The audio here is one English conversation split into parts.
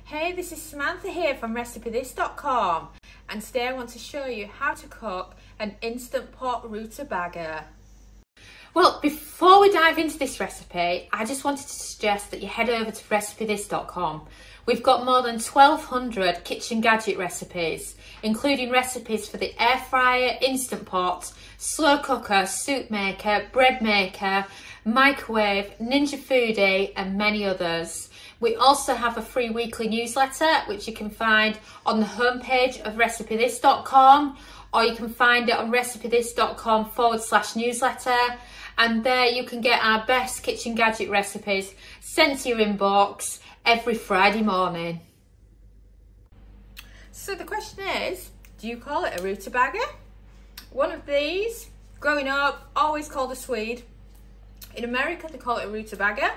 Hey, this is Samantha here from RecipeThis.com, and today I want to show you how to cook an instant pot rutabaga. Well, before we dive into this recipe, I just wanted to suggest that you head over to RecipeThis.com. We've got more than 1,200 kitchen gadget recipes, including recipes for the air fryer, instant pot, slow cooker, soup maker, bread maker, microwave, Ninja Foodie, and many others. We also have a free weekly newsletter, which you can find on the homepage of RecipeThis.com, or you can find it on RecipeThis.com/newsletter. And there you can get our best kitchen gadget recipes sent to your inbox every Friday morning. So the question is, do you call it a rutabaga? One of these, growing up, always called a swede. In America, they call it a rutabaga.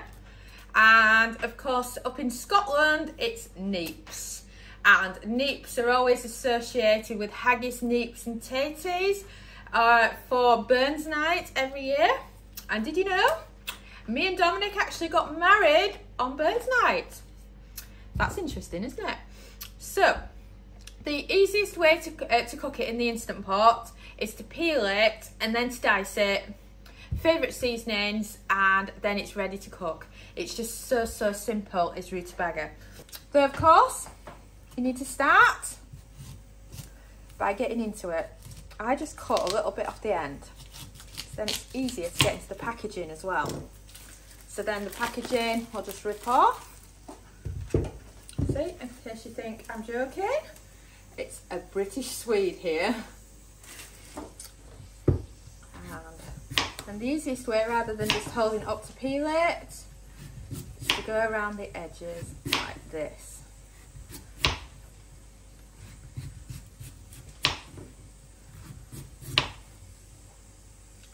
And of course, up in Scotland, it's neeps. And neeps are always associated with haggis, neeps and taties for Burns Night every year. And did you know, me and Dominic actually got married on Burns Night. That's interesting, isn't it? So, the easiest way to cook it in the Instant Pot is to peel it and then to dice it. Favourite seasonings, and then it's ready to cook. It's just so simple, is rutabaga. So of course, you need to start by getting into it. I just cut a little bit off the end, so then it's easier to get into the packaging as well. So then the packaging will just rip off. See, in case you think I'm joking, it's a British swede here. And the easiest way, rather than just holding it up to peel it, is to go around the edges like this.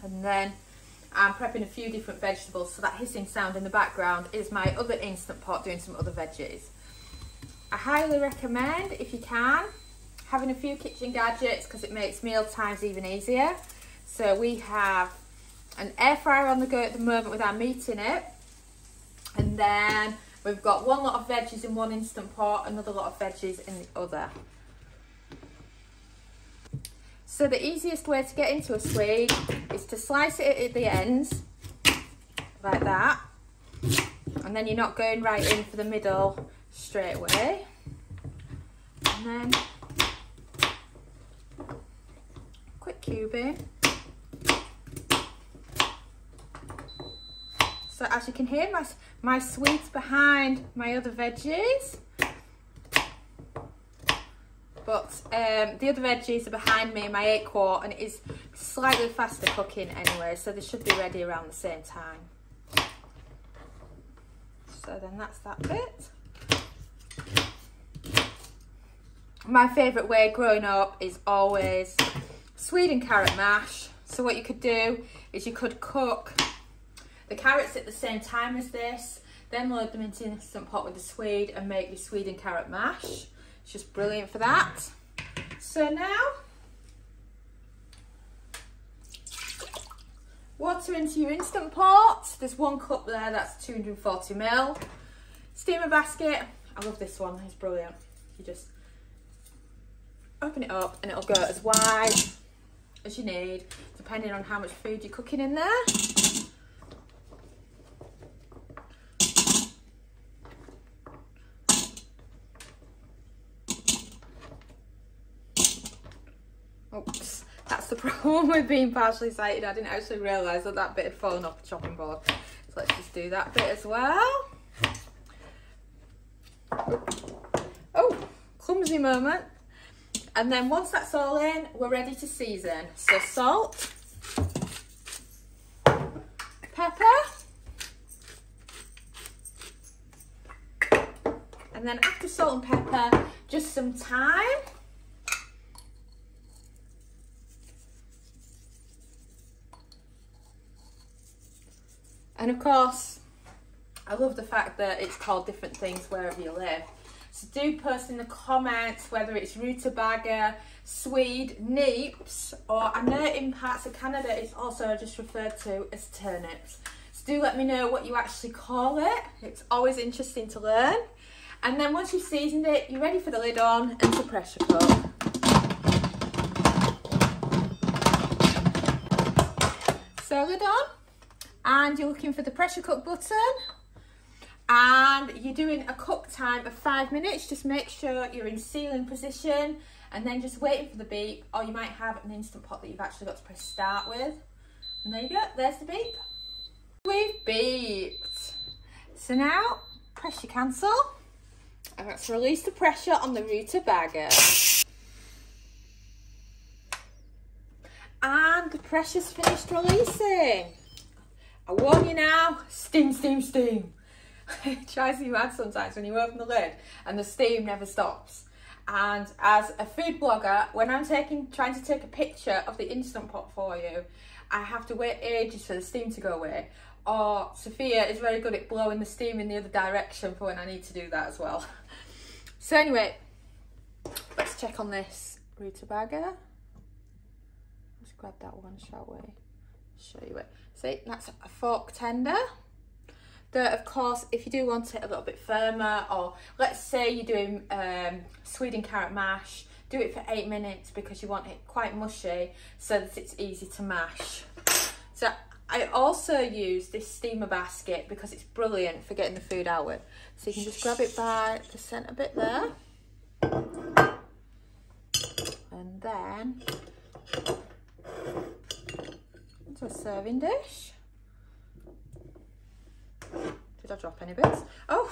And then I'm prepping a few different vegetables, so that hissing sound in the background is my other Instant Pot doing some other veggies. I highly recommend, if you can, having a few kitchen gadgets because it makes meal times even easier. So we have an air fryer on the go at the moment with our meat in it, and then we've got one lot of veggies in one Instant Pot, another lot of veggies in the other. So the easiest way to get into a swede is to slice it at the ends like that, and then you're not going right in for the middle straight away. And then quick cubing. So as you can hear, my swede's behind my other veggies, but the other veggies are behind me, my 8-quart, and it is slightly faster cooking anyway, so they should be ready around the same time. So then that's that bit. My favourite way growing up is always swede and carrot mash. So what you could do is you could cook the carrots at the same time as this, then load them into an Instant Pot with the swede and make your swede and carrot mash. It's just brilliant for that. So now, water into your Instant Pot. There's 1 cup there, that's 240 ml. Steamer basket, I love this one, it's brilliant. You just open it up and it'll go as wide as you need, depending on how much food you're cooking in there. Oops, that's the problem with being partially sighted. I didn't actually realise that that bit had fallen off the chopping board. So let's just do that bit as well. Oh, clumsy moment. And then once that's all in, we're ready to season. So salt, pepper, and then after salt and pepper, just some thyme. And of course, I love the fact that it's called different things wherever you live. So do post in the comments whether it's rutabaga, swede, neeps, or I know in parts of Canada it's also just referred to as turnips. So do let me know what you actually call it. It's always interesting to learn. And then once you've seasoned it, you're ready for the lid on and to pressure cook. So lid on, and you're looking for the pressure cook button, and you're doing a cook time of 5 minutes. Just make sure you're in sealing position, and then just waiting for the beep, or you might have an Instant Pot that you've actually got to press start with. And there you go, there's the beep. We've beeped. So now, pressure cancel, and let's release the pressure on the rutabaga. And the pressure's finished releasing. I warn you now, steam, steam, steam. It drives you mad sometimes when you open the lid and the steam never stops. And as a food blogger, when I'm trying to take a picture of the Instant Pot for you, I have to wait ages for the steam to go away. Or Sophia is very good at blowing the steam in the other direction for when I need to do that as well. So anyway, let's check on this rutabaga. Let's grab that one, shall we? Show you it. See, that's a fork tender. Though, of course, if you do want it a little bit firmer, or let's say you're doing swede and carrot mash, do it for 8 minutes because you want it quite mushy so that it's easy to mash. So I also use this steamer basket because it's brilliant for getting the food out with. So you can just grab it by the centre bit there. And then into a serving dish. Did I drop any bits? Oh,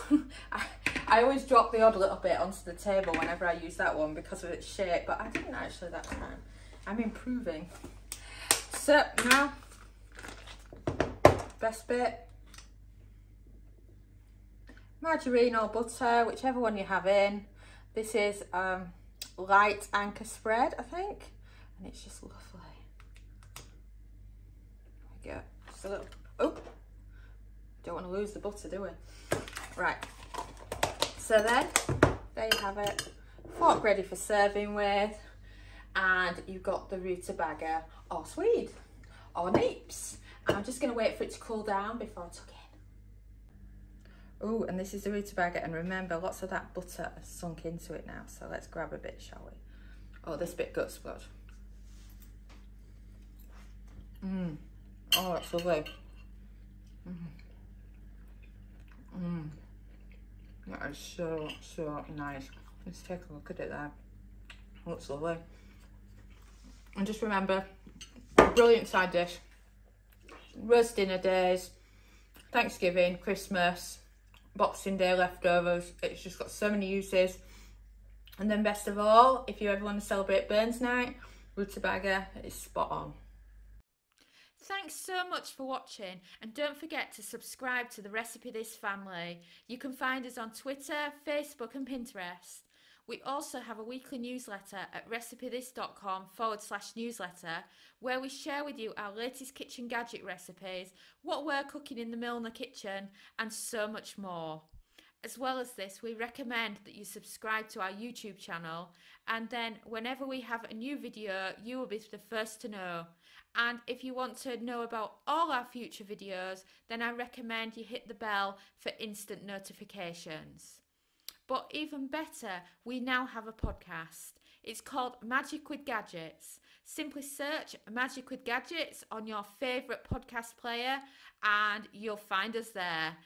I always drop the odd little bit onto the table whenever I use that one because of its shape, but I didn't actually that time. I'm improving. So now, best bit, margarine or butter, whichever one you're having. This is light anchor spread, I think, and it's just lovely. There we go. Just a little, oh, don't want to lose the butter, do we? Right, so then, there you have it. Fork ready for serving with, and you've got the rutabaga or swede or neeps. And I'm just going to wait for it to cool down before I tuck in. Oh, and this is the rutabaga, and remember, lots of that butter has sunk into it now, so let's grab a bit, shall we? Oh, this bit guts blood. Oh, that's lovely. That is so, so nice. Let's take a look at it there. Looks lovely. And just remember, brilliant side dish. Roast dinner days, Thanksgiving, Christmas, Boxing Day leftovers. It's just got so many uses. And then best of all, if you ever want to celebrate Burns Night, rutabaga is spot on. Thanks so much for watching, and don't forget to subscribe to the RecipeThis family. You can find us on Twitter, Facebook and Pinterest. We also have a weekly newsletter at recipethis.com/newsletter, where we share with you our latest kitchen gadget recipes, what we're cooking in the Milner kitchen, and so much more. As well as this, we recommend that you subscribe to our YouTube channel, and then whenever we have a new video, you will be the first to know. And if you want to know about all our future videos, then I recommend you hit the bell for instant notifications. But even better, we now have a podcast. It's called Magic with Gadgets. Simply search Magic with Gadgets on your favourite podcast player and you'll find us there.